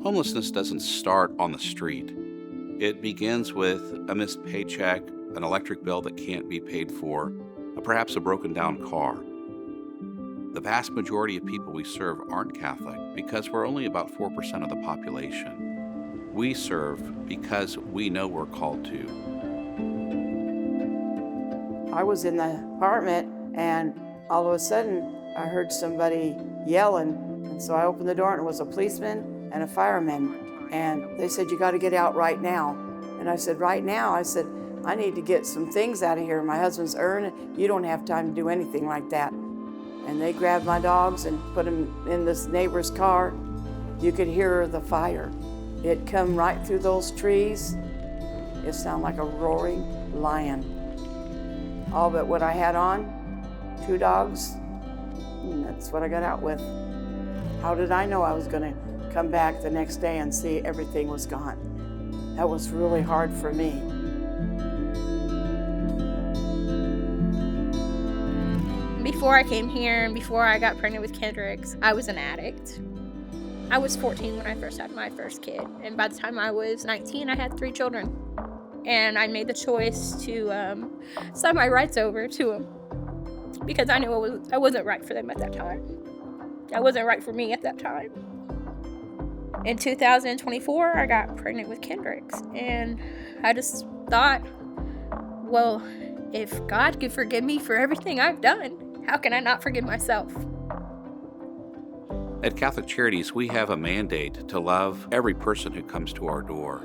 Homelessness doesn't start on the street. It begins with a missed paycheck, an electric bill that can't be paid for, perhaps a broken down car. The vast majority of people we serve aren't Catholic because we're only about 4% of the population. We serve because we know we're called to. I was in the apartment and all of a sudden I heard somebody yelling, and so I opened the door and it was a policeman and a fireman, and they said, "You got to get out right now." And I said, "Right now?" I said, "I need to get some things out of here. My husband's urn, you don't have time to do anything like that." And they grabbed my dogs and put them in this neighbor's car. You could hear the fire. It come right through those trees. It sounded like a roaring lion. All but what I had on, 2 dogs, and that's what I got out with. How did I know I was gonna come back the next day and see everything was gone? That was really hard for me. Before I came here and before I got pregnant with Kendricks, I was an addict. I was 14 when I first had my first kid, and by the time I was 19, I had 3 children. And I made the choice to sign my rights over to them because I knew I wasn't right for them at that time. I wasn't right for me at that time. In 2024, I got pregnant with Kendricks, and I just thought, well, if God could forgive me for everything I've done, how can I not forgive myself? At Catholic Charities, we have a mandate to love every person who comes to our door.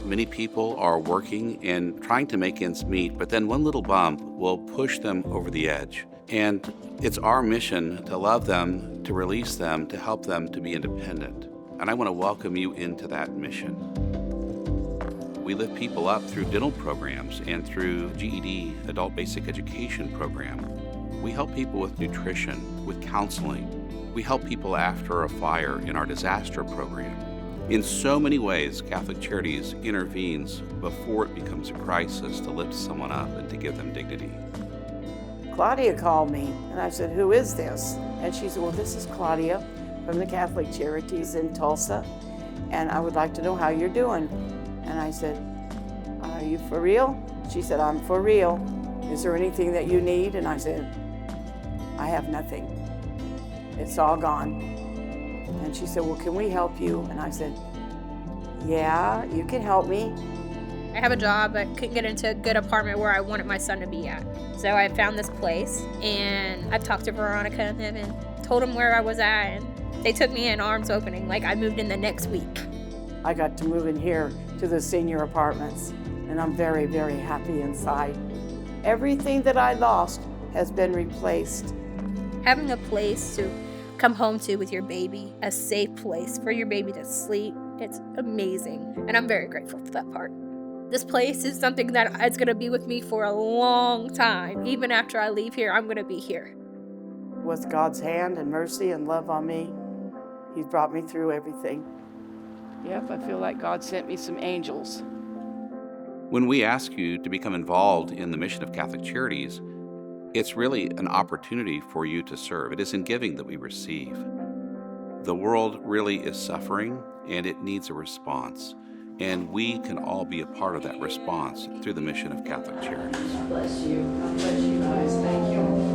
Many people are working and trying to make ends meet, but then one little bump will push them over the edge. And it's our mission to love them, to release them, to help them to be independent. And I want to welcome you into that mission. We lift people up through dental programs and through GED, Adult Basic Education program. We help people with nutrition, with counseling. We help people after a fire in our disaster program. In so many ways, Catholic Charities intervenes before it becomes a crisis to lift someone up and to give them dignity. Claudia called me and I said, "Who is this?" And she said, "Well, this is Claudia from the Catholic Charities in Tulsa, and I would like to know how you're doing." And I said, "Are you for real?" She said, "I'm for real. Is there anything that you need?" And I said, "I have nothing. It's all gone." And she said, "Well, can we help you?" And I said, "Yeah, you can help me." I have a job, but couldn't get into a good apartment where I wanted my son to be at. So I found this place, and I talked to Veronica and him and told them where I was at, and they took me in arms opening, like I moved in the next week. I got to move in here to the senior apartments, and I'm very, very happy inside. Everything that I lost has been replaced. Having a place to come home to with your baby, a safe place for your baby to sleep, it's amazing, and I'm very grateful for that part. This place is something that is going to be with me for a long time. Even after I leave here, I'm going to be here. With God's hand and mercy and love on me, He's brought me through everything. Yep, I feel like God sent me some angels. When we ask you to become involved in the mission of Catholic Charities, it's really an opportunity for you to serve. It is in giving that we receive. The world really is suffering, and it needs a response. And we can all be a part of that response through the mission of Catholic Charities. God bless you. God bless you guys. Thank you.